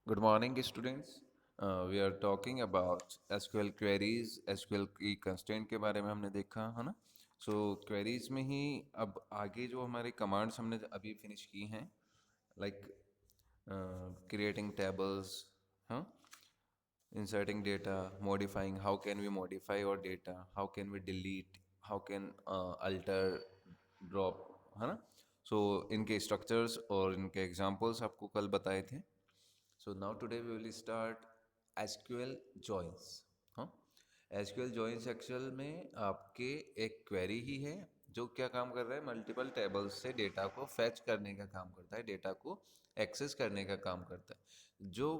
Good morning, students. We are talking about SQL queries, SQL की constraint के बारे में हमने देखा है ना. सो क्वेरीज में ही अब आगे जो हमारे कमांड्स हमने अभी फिनिश की हैं, लाइक क्रिएटिंग टेबल्स, हाँ, inserting data, modifying, how can we modify our data, how can we delete, how can alter, drop, है ना. सो इनके स्ट्रक्चर्स और इनके एग्जांपल्स आपको कल बताए थे. So now today we will start SQL joins. हाँ, SQL joins एक्चुअल में आपके एक क्वेरी ही है जो क्या काम कर रहा है, मल्टीपल टेबल्स से डेटा को फैच करने का काम करता है, डेटा को एक्सेस करने का काम करता है. जो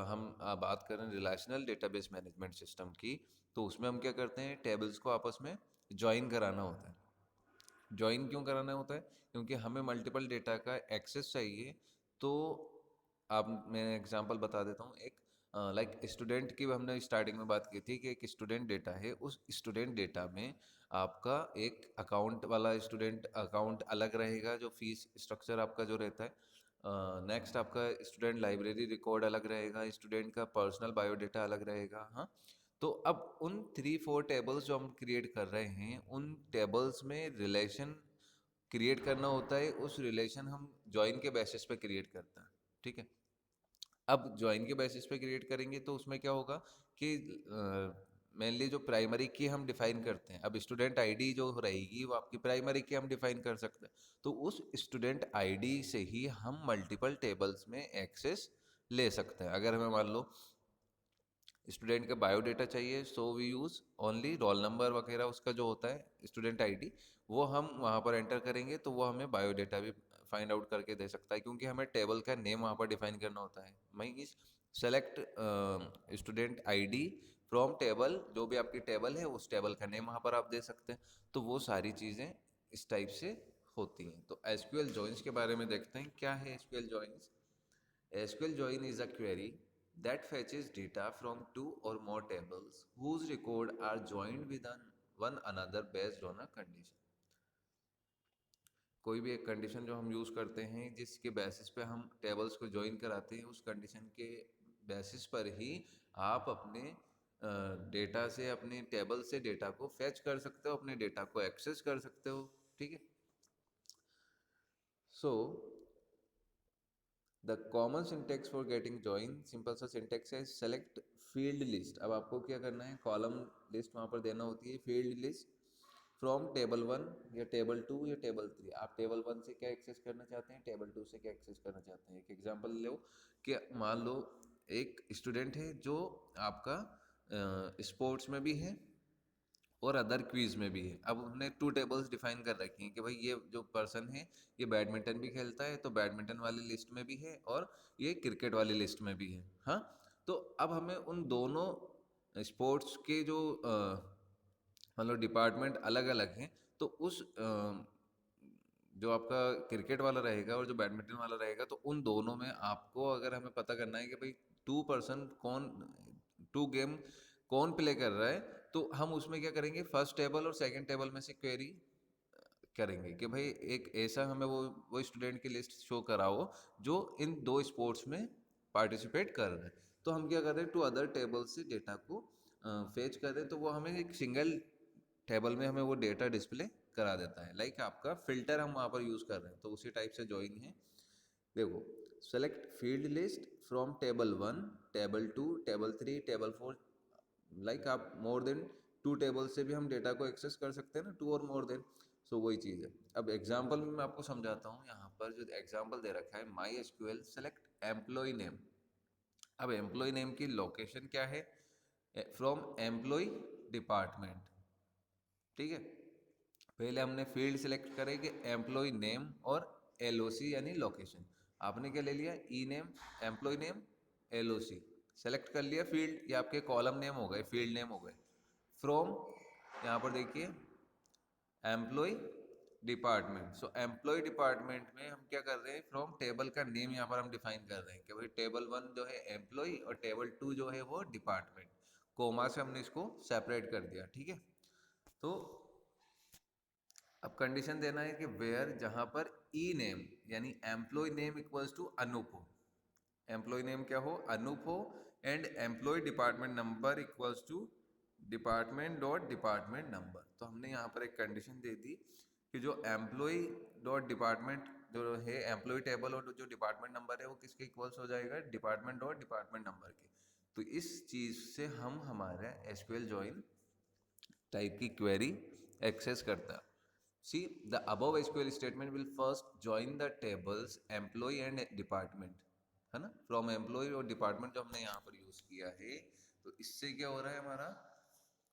हम बात कर रहे हैं रिलेशनल डेटाबेस मैनेजमेंट सिस्टम की, तो उसमें हम क्या करते हैं, टेबल्स को आपस में ज्वाइन कराना होता है. ज्वाइन क्यों कराना होता है? क्योंकि हमें मल्टीपल डेटा का एक्सेस चाहिए. तो आप, मैं एग्जांपल बता देता हूँ एक. लाइक स्टूडेंट की हमने स्टार्टिंग में बात की थी कि एक स्टूडेंट डेटा है, उस स्टूडेंट डेटा में आपका एक अकाउंट वाला स्टूडेंट अकाउंट अलग रहेगा, जो फीस स्ट्रक्चर आपका जो रहता है. नेक्स्ट आपका स्टूडेंट लाइब्रेरी रिकॉर्ड अलग रहेगा, स्टूडेंट का पर्सनल बायोडाटा अलग रहेगा. हाँ, तो अब उन 3-4 टेबल्स जो हम क्रिएट कर रहे हैं, उन टेबल्स में रिलेशन क्रिएट करना होता है. उस रिलेशन हम जॉइन के बेसिस पे क्रिएट करते हैं. ठीक है. अब जॉइन के बेसिस पे क्रिएट करेंगे तो उसमें क्या होगा कि मेनली जो प्राइमरी की हम डिफाइन करते हैं, अब स्टूडेंट आईडी जो रहेगी वो आपकी प्राइमरी की हम डिफाइन कर सकते हैं. तो उस स्टूडेंट आईडी से ही हम मल्टीपल टेबल्स में एक्सेस ले सकते हैं. अगर हमें मान लो स्टूडेंट का बायोडाटा चाहिए, so we use only roll number वगैरह, उसका जो होता है स्टूडेंट आईडी, वो हम वहाँ पर एंटर करेंगे तो वो हमें बायोडाटा भी फाइंड आउट करके दे सकता है, क्योंकि हमें टेबल का नेम वहाँ पर डिफाइन करना होता है. मैं select student ID from table, जो भी आपकी टेबल है उस टेबल का नेम वहाँ पर आप दे सकते हैं. तो वो सारी चीज़ें इस टाइप से होती हैं. तो एसक्यूएल जॉइंस के बारे में देखते हैं, क्या है SQL joins. SQL join is a query that fetches data from two or more tables whose record are joined with one another based on a condition. कोई भी एक कंडीशन जो हम यूज़ करते हैं, जिसके बेसिस पे हम टेबल्स को ज्वाइन कराते हैं, उस कंडीशन के बेसिस पर ही आप अपने डेटा से, अपने टेबल से डेटा को फैच कर सकते हो, अपने डेटा को एक्सेस कर सकते हो. ठीक है. So the common syntax for getting join, simple सा सिंटेक्स है, सेलेक्ट फील्ड लिस्ट. अब आपको क्या करना है, कॉलम लिस्ट वहाँ पर देना होती है, फील्ड लिस्ट फ्रॉम टेबल 1 या टेबल 2 या टेबल 3. आप टेबल 1 से क्या एक्सेस करना चाहते हैं, टेबल 2 से क्या एक्सेस करना चाहते हैं. एक एग्जांपल लो कि मान लो एक स्टूडेंट है जो आपका स्पोर्ट्स में भी है और अदर क्वीज में भी है. अब हमने 2 टेबल्स डिफाइन कर रखी हैं कि भाई ये जो पर्सन है ये बैडमिंटन भी खेलता है, तो बैडमिंटन वाली लिस्ट में भी है और ये क्रिकेट वाली लिस्ट में भी है. हाँ, तो अब हमें उन दोनों स्पोर्ट्स के जो मतलब डिपार्टमेंट अलग अलग हैं, तो उस जो आपका क्रिकेट वाला रहेगा और जो बैडमिंटन वाला रहेगा, तो उन दोनों में आपको अगर हमें पता करना है कि भाई 2 पर्सन कौन, 2 गेम कौन प्ले कर रहा है, तो हम उसमें क्या करेंगे, फर्स्ट टेबल और सेकंड टेबल में से क्वेरी करेंगे कि भाई एक ऐसा हमें वो स्टूडेंट की लिस्ट शो कराओ जो इन 2 स्पोर्ट्स में पार्टिसिपेट कर रहे हैं. तो हम क्या कर रहे हैं, टू अदर टेबल से डेटा को फेच कर रहे हैं, तो वो हमें एक सिंगल टेबल में हमें वो डेटा डिस्प्ले करा देता है. लाइक आपका फिल्टर हम वहाँ पर यूज़ कर रहे हैं, तो उसी टाइप से ज्वाइन है. देखो, select field list from table 1, table 2, table 3, table 4. Like आप मोर देन 2 टेबल से भी हम डेटा को एक्सेस कर सकते हैं ना, 2 और मोर देन. सो वही चीज़ है. अब एग्जाम्पल में मैं आपको समझाता हूँ. यहाँ पर जो एग्जाम्पल दे रखा है, my SQL select employee name. अब एम्प्लॉय नेम की लोकेशन क्या है, फ्रॉम एम्प्लॉय डिपार्टमेंट. ठीक है. पहले हमने फील्ड सिलेक्ट करे कि एम्प्लॉय नेम और एलओसी यानी लोकेशन. आपने क्या ले लिया, E name, employ name, LOC select कर लिया. फील्ड ये आपके कॉलम नेम हो गए, फील्ड नेम हो गए. फ्रॉम, यहाँ पर देखिए, एम्प्लॉय डिपार्टमेंट. सो एम्प्लॉय डिपार्टमेंट में हम क्या कर रहे हैं, फ्रॉम टेबल का नेम यहाँ पर हम डिफाइन कर रहे हैं कि भाई टेबल 1 जो है एम्प्लॉय और टेबल 2 जो है वो डिपार्टमेंट. कोमा से हमने इसको सेपरेट कर दिया. ठीक है. तो अब कंडीशन देना है कि वेयर, जहां पर ई नेम यानी employee name equals to Anoop हो. एम्प्लॉय नेम क्या हो, अनूप हो, and employee department number equals to department dot department number. तो हमने यहाँ पर एक कंडीशन दे दी कि जो एम्प्लॉय डॉट डिपार्टमेंट जो है एम्प्लॉय टेबल और जो डिपार्टमेंट नंबर है वो किसके इक्वल्स हो जाएगा, डिपार्टमेंट डॉट डिपार्टमेंट नंबर के। तो इस चीज़ से हम हमारा एसक्यूएल ज्वाइन टाइप की क्वेरी एक्सेस करता है। See, the above SQL statement will first join the tables employee and department, है ना, from employee और department जो हमने यहाँ पर यूज किया है। तो इससे क्या हो रहा है हमारा,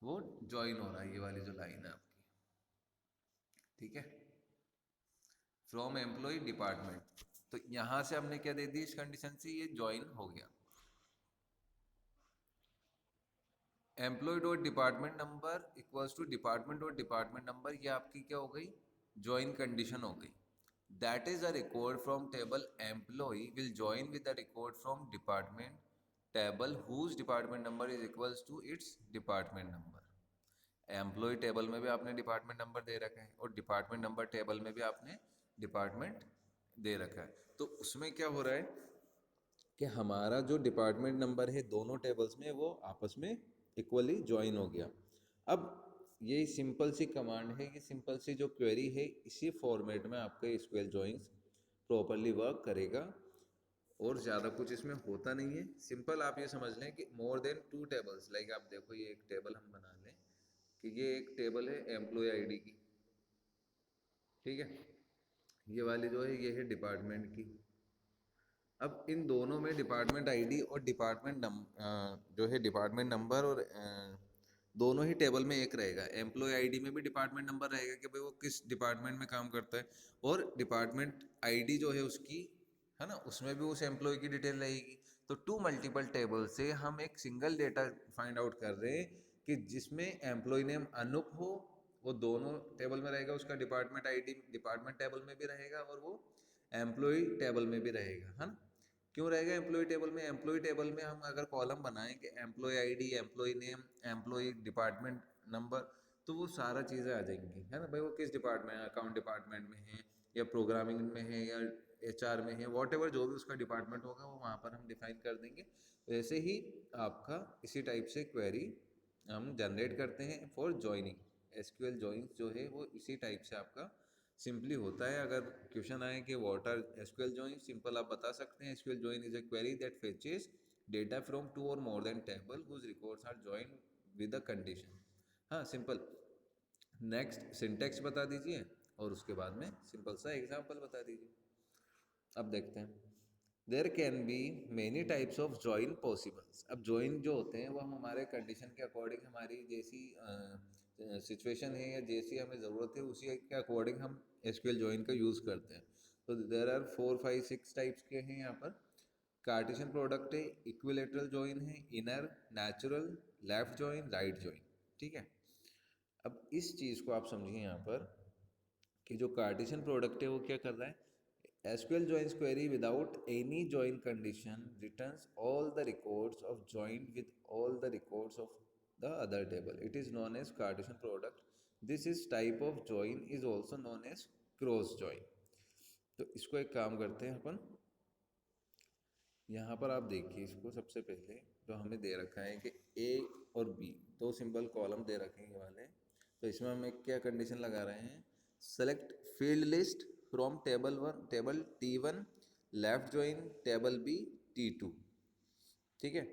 वो ज्वाइन हो रहा है, ये वाली जो लाइन है आपकी, ठीक है, फ्रॉम एम्प्लॉय डिपार्टमेंट। तो यहाँ से हमने क्या दे दी इस कंडीशन से, ये ज्वाइन हो गया। Employee dot department number equals to department dot department number, ये आपकी क्या हो गई, ज्वाइन कंडीशन हो गई। That is a record from table employee will join with the record from department table whose department number is equals to its department number. Employee table में भी आपने डिपार्टमेंट नंबर दे रखा है और डिपार्टमेंट नंबर टेबल में भी आपने department दे रखा है। तो उसमें क्या हो रहा है कि हमारा जो डिपार्टमेंट नंबर है दोनों टेबल्स में वो आपस में इक्वली ज्वाइन हो गया। अब ये सिंपल सी कमांड है, ये सिंपल सी जो क्वेरी है, इसी फॉर्मेट में आपका एसक्यूएल जॉइंस प्रॉपरली वर्क करेगा और ज़्यादा कुछ इसमें होता नहीं है। सिंपल आप ये समझ लें कि more than two tables, like आप देखो ये एक टेबल हम बना लें कि ये एक टेबल है एम्प्लॉय आईडी की, ठीक है, ये वाली जो है ये है डिपार्टमेंट की। अब इन दोनों में डिपार्टमेंट आईडी और डिपार्टमेंट जो है डिपार्टमेंट नंबर और दोनों ही टेबल में एक रहेगा। एम्प्लॉय आईडी में भी डिपार्टमेंट नंबर रहेगा कि भाई वो किस डिपार्टमेंट में काम करता है, और डिपार्टमेंट आईडी जो है उसकी, है ना, उसमें भी उस एम्प्लॉय की डिटेल रहेगी। तो टू मल्टीपल टेबल से हम एक सिंगल डेटा फाइंड आउट कर रहे हैं कि जिसमें एम्प्लॉय नेम अनूप हो, वो दोनों टेबल में रहेगा, उसका डिपार्टमेंट आईडी डिपार्टमेंट टेबल में भी रहेगा और वो एम्प्लॉय टेबल में भी रहेगा, है ना। क्यों रहेगा एम्प्लॉय टेबल में, एम्प्लॉय टेबल में हम अगर कॉलम बनाएं कि employee ID, employee name, employee department number, तो वो सारा चीज़ें आ जाएंगी, है ना भाई, वो किस डिपार्टमेंट, अकाउंट डिपार्टमेंट में है या प्रोग्रामिंग में है या एचआर में है, वॉट एवर जो भी उसका डिपार्टमेंट होगा वो वहाँ पर हम डिफाइन कर देंगे। वैसे ही आपका इसी टाइप से क्वेरी हम जनरेट करते हैं फॉर ज्वाइनिंग। एसक्यूएल ज्वाइन जो है वो इसी टाइप से आपका सिंपली होता है। अगर क्वेश्चन आए कि what are SQL join, simple आप बता सकते हैं SQL join is a query that fetches data from two और more than table whose records are joined with a condition. हाँ सिंपल। नेक्स्ट सिंटेक्स बता दीजिए और उसके बाद में सिंपल सा एग्जांपल बता दीजिए। अब देखते हैं। There can be many types of join possibles. अब ज्वाइन जो होते हैं वो हम हमारे कंडीशन के अकॉर्डिंग, हमारी जैसी सिचुएशन है या जैसी हमें ज़रूरत है उसी के अकॉर्डिंग हम एसक्यूएल ज्वाइन का यूज़ करते हैं। तो देयर आर 4 5 6 टाइप्स के हैं यहाँ पर। कार्टेशियन प्रोडक्ट है, इक्विलेटरल ज्वाइन है, inner, natural, left join, right join, ठीक है। अब इस चीज़ को आप समझिए यहाँ पर कि जो कार्टेशियन प्रोडक्ट है वो क्या कर रहा है, SQL joins query without any join condition returns all the records of joined with all the records of the other table. It is known as Cartesian product. This is type of join is also known as cross join. तो इसको एक काम करते हैं अपन, यहाँ पर आप देखिए इसको, सबसे पहले जो हमें दे रखा है कि A और B दो सिंबल कॉलम दे रखे हैं ये वाले। तो इसमें हम एक क्या कंडीशन लगा रहे हैं, select field list from table T1 left join table B T2, ठीक है,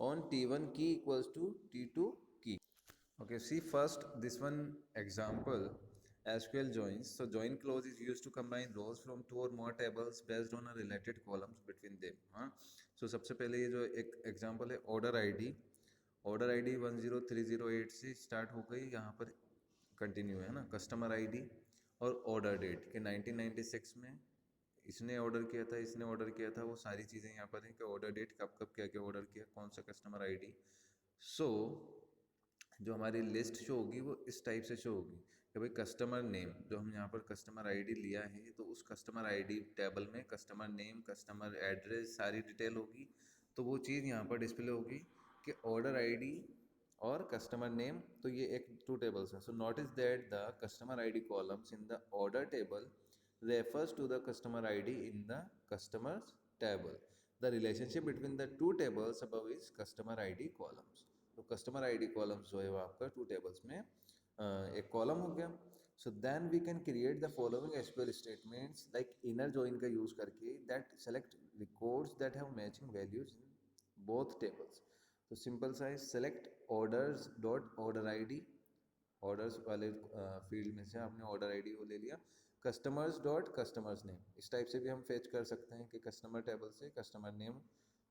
ऑन T1 की इक्वल्स टू T2 की। Okay, see first this one example, SQL joins. So join clause is used to combine rows from two or more tables based on a related columns between them. हाँ, so सबसे पहले ये जो एक example है order ID 10308 से start हो गई, यहाँ पर कंटिन्यू है ना, कस्टमर आईडी और ऑर्डर डेट के 1996 में इसने ऑर्डर किया था, इसने ऑर्डर किया था, वो सारी चीज़ें यहाँ पर हैं कि ऑर्डर डेट कब कब क्या क्या ऑर्डर किया, कौन सा कस्टमर आईडी। सो जो हमारी लिस्ट शो होगी वो इस टाइप से शो होगी कि भाई कस्टमर नेम, जो हम यहाँ पर कस्टमर आईडी लिया है तो उस कस्टमर आईडी टेबल में कस्टमर नेम, कस्टमर एड्रेस, सारी डिटेल होगी। तो वो चीज़ यहाँ पर डिस्प्ले होगी कि ऑर्डर आईडी और कस्टमर नेम, तो ये एक टू टेबल्स हैं। So notice that the customer ID columns in the order table refers to the customer ID in the customers table. The relationship between the two tables above is customer ID columns. तो customer ID columns जो है वो आपका to tables में एक column हो गया। So then we can create the following SQL statements like inner join का यूज करके that select records that have matching values in both tables. तो सिंपल सा है, select orders dot order ID, orders वाले field में से आपने order ID को ले लिया। कस्टमर्स डॉट कस्टमर्स नेम, इस टाइप से भी हम फेच कर सकते हैं कि कस्टमर टेबल से customer name.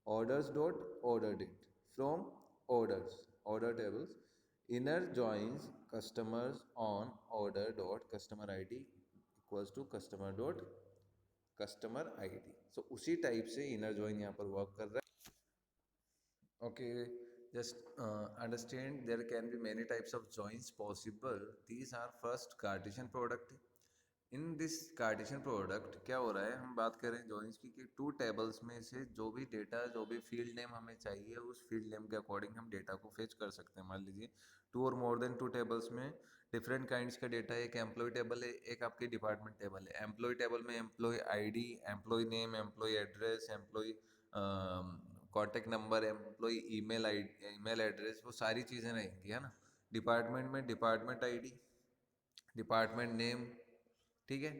Orders dot order date from orders order tables. Inner joins customers on order dot customer ID equals to customer dot customer ID. So उसी टाइप से इनर जॉइन यहाँ पर work कर रहा है। Okay, just understand there can be many types of joins possible. These are first Cartesian product. In this Cartesian product क्या हो रहा है, हम बात करें जॉइंस की कि टू टेबल्स में से जो भी डेटा, जो भी फील्ड नेम हमें चाहिए उस फील्ड नेम के अकॉर्डिंग हम डेटा को फेच कर सकते हैं। मान लीजिए टू और मोर देन टू टेबल्स में डिफरेंट काइंड्स का डेटा है। एक एम्प्लॉय टेबल है, एक आपकी डिपार्टमेंट टेबल है। एम्प्लॉय टेबल में employee ID, employee name, employee address, employee contact number, employee email address, वो सारी चीज़ें रहेंगी, है ना। डिपार्टमेंट में डिपार्टमेंट आईडी, डिपार्टमेंट नेम, ठीक है,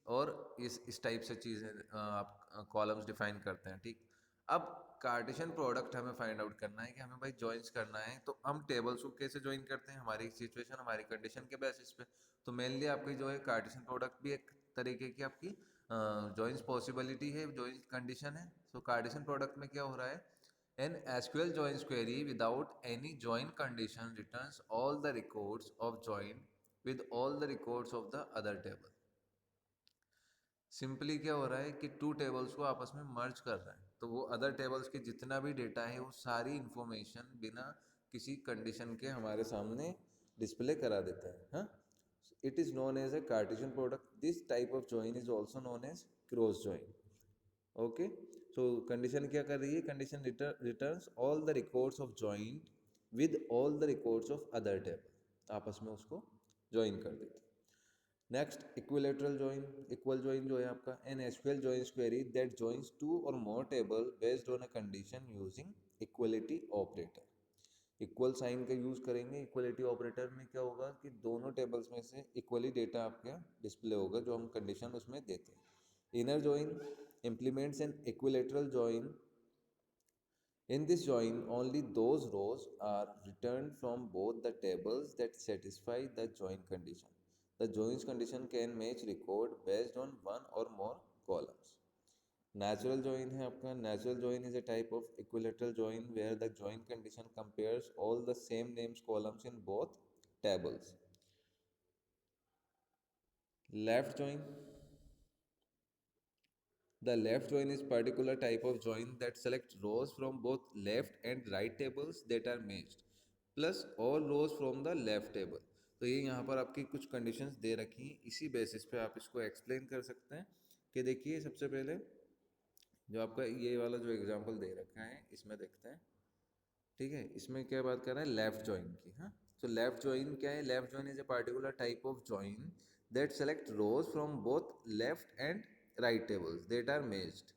और इस टाइप से चीज़ें आप कॉलम्स डिफाइन करते हैं, ठीक। अब कार्टेशियन प्रोडक्ट हमें फाइंड आउट करना है कि हमें भाई जॉइंस करना है, तो हम टेबल्स को कैसे ज्वाइन करते हैं, हमारी सिचुएशन, हमारी कंडीशन के बेसिस पे। तो मेनली आपकी जो है कार्टेशियन प्रोडक्ट भी एक तरीके की आपकी जॉइंस पॉसिबिलिटी है, जॉइंस कंडीशन है। सो कार्टेशियन प्रोडक्ट में क्या हो रहा है, an SQL joins query without any join condition returns all the records of join with all the records of the other table. Simply क्या हो रहा है कि टू टेबल्स को आपस में मर्ज कर रहा है, तो वो अदर टेबल्स के जितना भी डेटा है वो सारी इंफॉर्मेशन बिना किसी कंडीशन के हमारे सामने डिस्प्ले करा देता है। हाँ, it is known as a Cartesian product. This type of join is also known as cross join. Okay, so condition क्या कर रही है, condition returns all the records of join with all the records of other table, आपस में उसको join कर देती है। Next, equilateral join. Equal join जो है आपका, an SQL joins query that joins two और more table based on a condition using equality operator. Equal sign का यूज करेंगे। इक्वलिटी ऑपरेटर में क्या होगा कि दोनों टेबल्स में से इक्वली डेटा आपका डिस्प्ले होगा जो हम कंडीशन उसमें देते हैं। Inner join implements an equilateral join. In this join, only those rows are returned from both the tables that satisfy the join condition. The joins condition can match record based on one or more columns. Natural join है आपका। Natural join is a type of equilateral join where the join condition compares all the same names columns in both tables. Left join. The left join is particular type of join that select rows from both left and right tables that are matched plus all rows from the left table. तो ये यहाँ पर आपकी कुछ conditions दे रखी हैं, इसी basis पे आप इसको एक्सप्लेन कर सकते हैं। कि देखिए सबसे पहले जो आपका ये वाला जो एग्जांपल दे रखा है इसमें देखते हैं, ठीक है। इसमें क्या बात कर रहा है, लेफ्ट जॉइन की। हाँ, तो लेफ्ट जॉइन क्या है, left join is a particular type of join that select rows from both left and right tables that are matched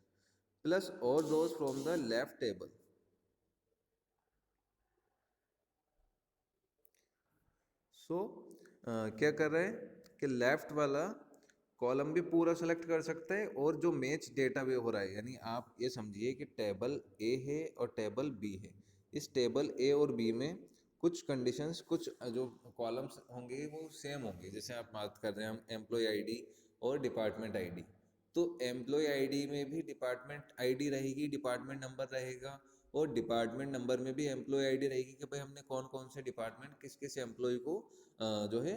plus all rows from the left table. So क्या कर रहे हैं कि लेफ्ट वाला column भी पूरा सेलेक्ट कर सकते हैं और जो मैच डेटा भी हो रहा है, यानी आप ये समझिए कि टेबल ए है और टेबल बी है। इस टेबल ए और बी में कुछ कंडीशंस, कुछ जो कॉलम्स होंगे वो सेम होंगे। जैसे आप बात कर रहे हैं हम एम्प्लॉय आईडी और डिपार्टमेंट आईडी, तो एम्प्लॉय आईडी में भी डिपार्टमेंट आईडी रहेगी, डिपार्टमेंट नंबर रहेगा, और डिपार्टमेंट नंबर में भी एम्प्लॉय आईडी रहेगी कि भाई हमने कौन कौन से डिपार्टमेंट किस किस एम्प्लॉय को जो है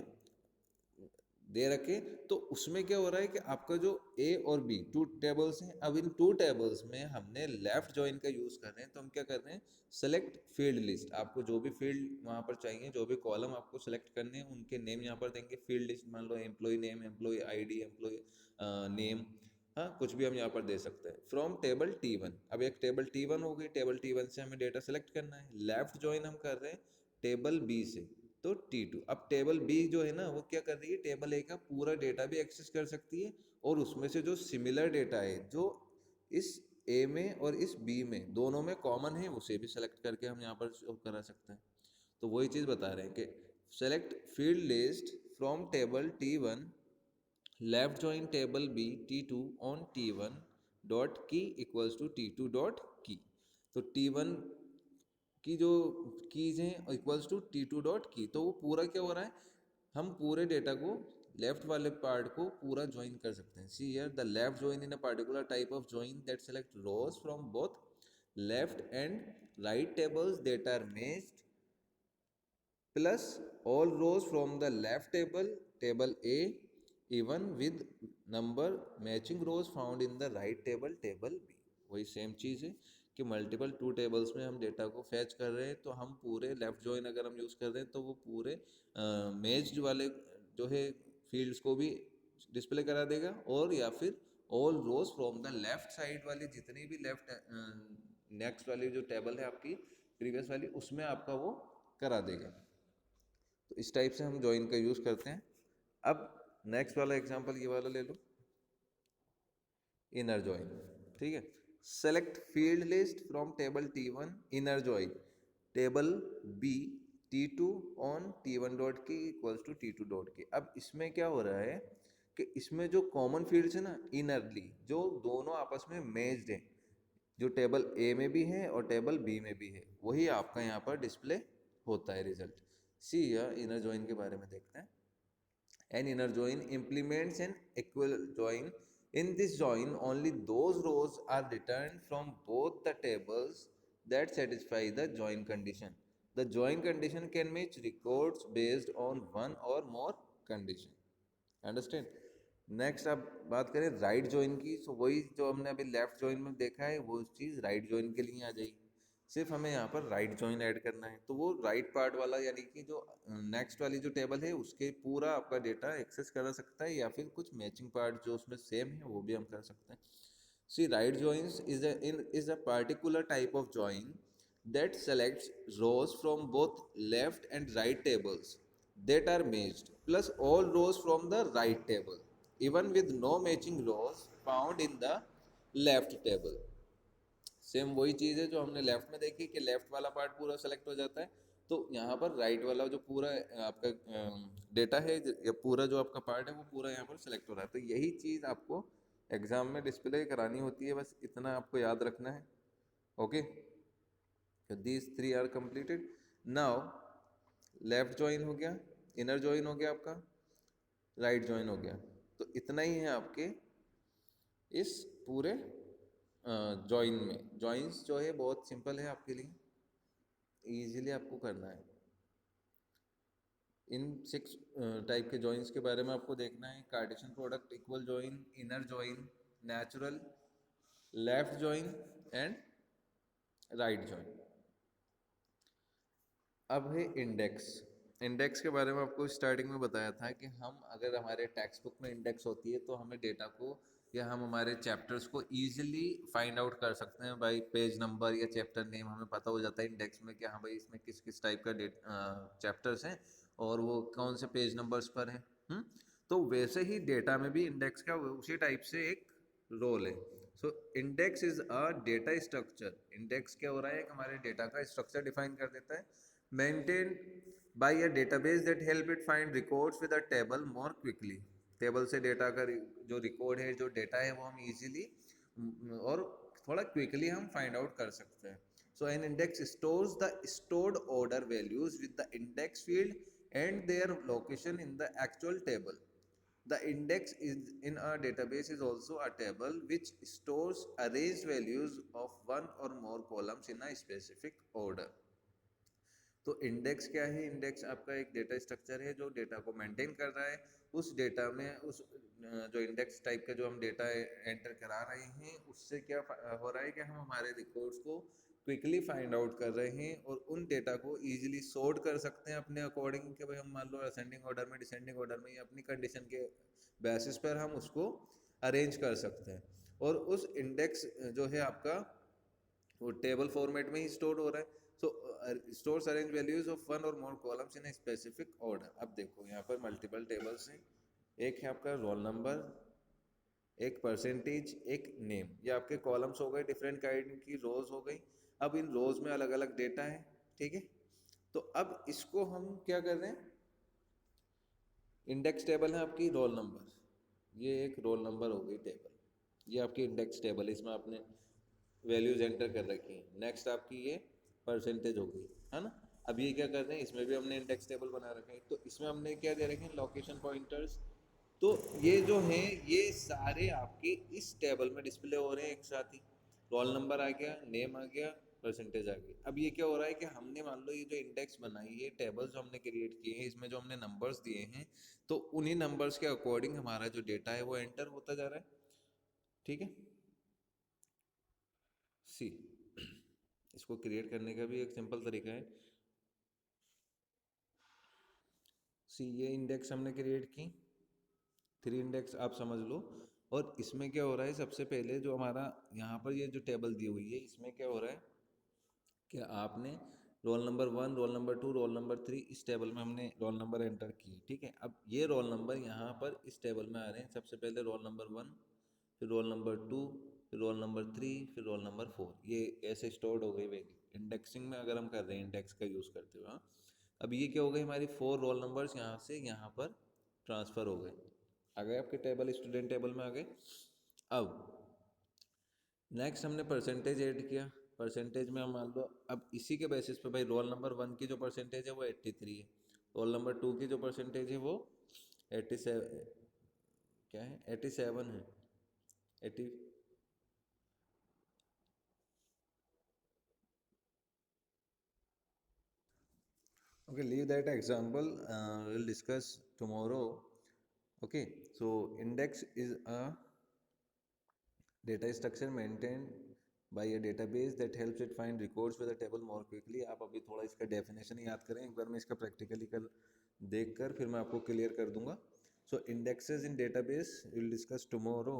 दे रखे। तो उसमें क्या हो रहा है कि आपका जो ए और बी टू टेबल्स हैं, अब इन टू टेबल्स में हमने लेफ्ट जॉइन का यूज कर रहे हैं। तो हम क्या कर रहे हैं, सेलेक्ट फील्ड लिस्ट। आपको जो भी फील्ड वहां पर चाहिए, जो भी कॉलम आपको सेलेक्ट करने हैं उनके नेम यहाँ पर देंगे। फील्ड लिस्ट मान लो employee name, employee ID, employee name, हाँ कुछ भी हम यहाँ पर दे सकते हैं। फ्रॉम टेबल T1, अब एक टेबल T1 हो गई, टेबल T1 से हमें डेटा सेलेक्ट करना है। लेफ्ट जॉइन हम कर रहे हैं टेबल बी से, तो T2। अब टेबल बी जो है ना वो क्या कर रही है, टेबल ए का पूरा डेटा भी एक्सेस कर सकती है, और उसमें से जो सिमिलर डेटा है जो इस ए में और इस बी में दोनों में कॉमन है उसे भी सेलेक्ट करके हम यहाँ पर शो करा सकते हैं। तो वही चीज़ बता रहे हैं कि select field list from table T1 left join table b T2 on T1 dot key equals to T2 dot key. तो T1 की जो कीज हैं equals to T2 dot key, तो वो पूरा क्या हो रहा है, हम पूरे डेटा को लेफ्ट वाले पार्ट को पूरा ज्वाइन कर सकते हैं। See here the left join in a particular type of join that select rows from both left and right tables that are matched plus all rows from the left table A, even with number matching rows found in the right table B। वही same चीज़ है कि multiple to tables में हम data को fetch कर रहे हैं, तो हम पूरे लेफ्ट जॉइन अगर हम यूज़ कर रहे हैं तो वो पूरे मेज्ड वाले जो है फील्ड्स को भी डिस्प्ले करा देगा, और या फिर all rows from the left side वाली जितनी भी लेफ्ट नेक्स्ट वाली जो टेबल है आपकी प्रीवियस वाली उसमें आपका वो करा देगा। तो इस टाइप से हम ज्वाइन का यूज़ करते हैं। अब नेक्स्ट वाला एग्जांपल ये वाला ले लो, इनर ज्वाइन। ठीक है, select field list from table T1 inner join table b T2 on T1 dot key equals to T2 dot key. अब इसमें क्या हो रहा है कि इसमें जो कॉमन फील्ड्स है ना इनरली, जो दोनों आपस में मेज्ड है, जो टेबल ए में भी है और टेबल बी में भी है, वही आपका यहाँ पर डिस्प्ले होता है रिजल्ट। सी या इनर ज्वाइन के बारे में देखते हैं। An inner join implements an equal join. In this join, only those rows are returned from both the tables that satisfy the join condition. The join condition can match records based on one or more condition. Understand? Next अब बात करें right join की, तो वही जो हमने अभी left join में देखा है वो चीज़ राइट जॉइन के लिए आ जाएगी। सिर्फ हमें यहाँ पर राइट जॉइन ऐड करना है, तो वो राइट पार्ट वाला यानी कि जो नेक्स्ट वाली जो टेबल है उसके पूरा आपका डेटा एक्सेस करा सकता है, या फिर कुछ मैचिंग पार्ट जो उसमें सेम है वो भी हम कर सकते हैं। See right joins is a particular type of join that selects rows from both left and right tables that are matched plus all rows from the right table even with no matching rows found in the left table। Same वही चीज़ है जो हमने left में देखी कि left वाला part पूरा select हो जाता है, तो यहाँ पर राइट वाला जो पूरा आपका डेटा है या पूरा जो आपका पार्ट है वो पूरा यहाँ पर सेलेक्ट हो रहा है। तो यही चीज़ आपको एग्जाम में डिस्प्ले करानी होती है, बस इतना आपको याद रखना है। Okay, these three are completed. Now left join हो गया, इनर ज्वाइन हो गया आपका, राइट ज्वाइन हो गया। तो इतना ही है आपके इस पूरे जॉइन में। जॉइंस जो है बहुत सिंपल है आपके लिए, इजीली आपको करना है। इन 6 टाइप के जॉइंस के बारे में आपको देखना है। Cartesian product, equal join, inner join, natural, left join and right join. अब है इंडेक्स। इंडेक्स के बारे में आपको स्टार्टिंग में बताया था कि हम अगर हमारे टेक्स्ट बुक में इंडेक्स होती है तो हमें डेटा को या हम हमारे चैप्टर्स को इजीली फाइंड आउट कर सकते हैं बाई पेज नंबर या चैप्टर नेम। हमें पता हो जाता है इंडेक्स में कि हाँ भाई इसमें किस किस टाइप का चैप्टर्स हैं और वो कौन से पेज नंबर्स पर हैं। तो वैसे ही डेटा में भी इंडेक्स का उसी टाइप से एक रोल है। So index is a data structure. Index क्या हो रहा है कि हमारे डेटा का स्ट्रक्चर डिफाइन कर देता है, maintained by a database that help it find records with a table more quickly। Table से डेटा का जो रिकॉर्ड है, जो डेटा है वो हम इजीली और थोड़ा क्विकली हम फाइंड आउट कर सकते हैं। So an index stores the stored order values with the index field and their location in the actual table. The index is in a database is also a table which stores arranged values of one or more columns in a specific order। तो index क्या है? Index आपका एक data structure है जो data को maintain कर रहा है। उस डेटा में उस जो इंडेक्स टाइप का जो हम डेटा एंटर करा रहे हैं उससे क्या हो रहा है कि हम हमारे रिकॉर्ड्स को क्विकली फाइंड आउट कर रहे हैं और उन डेटा को इजीली सॉर्ट कर सकते हैं अपने अकॉर्डिंग कि भाई हम मान लो असेंडिंग ऑर्डर में, डिसेंडिंग ऑर्डर में, या अपनी कंडीशन के बेसिस पर हम उसको अरेंज कर सकते हैं। और उस इंडेक्स जो है आपका वो टेबल फॉर्मेट में ही स्टोर हो रहा है। So stores arrange values of one or more columns in a specific order. अब देखो यहाँ पर मल्टीपल टेबल्स हैं। एक है आपका रोल नंबर, एक परसेंटेज, एक नेम। ये आपके कॉलम्स हो गए, डिफरेंट काइंड की रोज हो गई। अब इन रोज में अलग अलग डेटा है, ठीक है। तो अब इसको हम क्या कर रहे हैं, इंडेक्स टेबल है आपकी रोल नंबर, ये एक रोल नंबर हो गई टेबल, ये आपकी इंडेक्स टेबल है, इसमें आपने वैल्यूज एंटर कर रखी है। नेक्स्ट आपकी ये परसेंटेज हो गई, है ना। अब ये क्या कर रहे हैं, इसमें भी हमने इंडेक्स टेबल बना रखा है, तो इसमें हमने क्या दे रखे हैं, लोकेशन पॉइंटर्स। तो ये जो हैं ये सारे आपके इस टेबल में डिस्प्ले हो रहे हैं एक साथ ही। रोल नंबर आ गया, नेम आ गया, परसेंटेज आ गई। अब ये क्या हो रहा है कि हमने मान लो ये जो इंडेक्स बनाई है, टेबल्स जो हमने क्रिएट किए हैं, इसमें जो हमने नंबर्स दिए हैं, तो उन्हीं नंबर्स के अकॉर्डिंग हमारा जो डेटा है वो एंटर होता जा रहा है, ठीक है। सी इसको क्रिएट करने का भी एक सिंपल तरीका है। सी ये इंडेक्स हमने क्रिएट की, थ्री इंडेक्स आप समझ लो। और इसमें क्या हो रहा है, सबसे पहले जो हमारा यहाँ पर ये जो टेबल दी हुई है, इसमें क्या हो रहा है कि आपने roll number 1, roll number 2, roll number 3, इस टेबल में हमने रोल नंबर एंटर किए, ठीक है। अब ये रोल नंबर यहाँ पर इस टेबल में आ रहे हैं, सबसे पहले रोल नंबर 1, फिर रोल नंबर 2, फिर रोल नंबर 3, फिर रोल नंबर 4, ये ऐसे स्टोर्ड हो गई वैल्यू इंडेक्सिंग में, अगर हम कर रहे हैं इंडेक्स का यूज़ करते हुए, हाँ। अब ये क्या हो गई, हमारी 4 रोल नंबर्स यहाँ से यहाँ पर ट्रांसफ़र हो गए, आ गए आपके टेबल, स्टूडेंट टेबल में आ गए। अब नेक्स्ट हमने परसेंटेज ऐड किया। परसेंटेज में हम मान लो, अब इसी के बेसिस पे भाई रोल नंबर 1 की जो परसेंटेज है वो 83 है, रोल नंबर 2 की जो परसेंटेज है वो 87, क्या है, 87 है, 80। Okay, leave that example, will discuss tomorrow. Okay, so index is a data structure maintained by a database that helps it find records with a table more quickly। आप अभी थोड़ा इसका डेफिनेशन याद करें एक बार, मैं इसका प्रैक्टिकली कल देख कर फिर मैं आपको क्लियर कर दूंगा। So indexes in database will discuss tomorrow.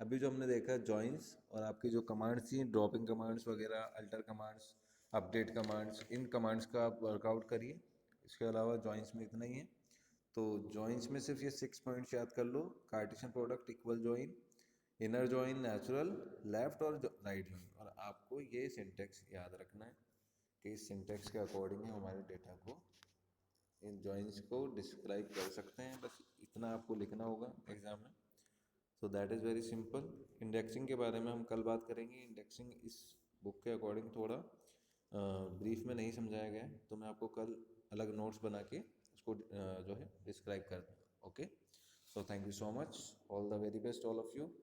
अभी जो हमने देखा जॉइंस और आपकी जो कमांड्स थी, ड्रॉपिंग कमांड्स वगैरह, अल्टर कमांड्स, अपडेट कमांड्स, इन कमांड्स का आप वर्कआउट करिए। इसके अलावा जॉइंस में इतना ही है। तो जॉइंस में सिर्फ ये 6 पॉइंट्स याद कर लो, Cartesian product, equal join, inner join, natural, left और राइट जॉइन। और आपको ये सिंटेक्स याद रखना है कि इस सिंटेक्स के अकॉर्डिंग ही हमारे डेटा को, इन जॉइंस को डिस्क्राइब कर सकते हैं, बस इतना आपको लिखना होगा एग्जाम में। So that is very simple. Indexing के बारे में हम कल बात करेंगे। इंडेक्सिंग इस बुक के अकॉर्डिंग थोड़ा ब्रीफ में नहीं समझाया गया है, तो मैं आपको कल अलग नोट्स बना के उसको जो है डिस्क्राइब कर दूँगा। Okay, so thank you so much, all the very best all of you.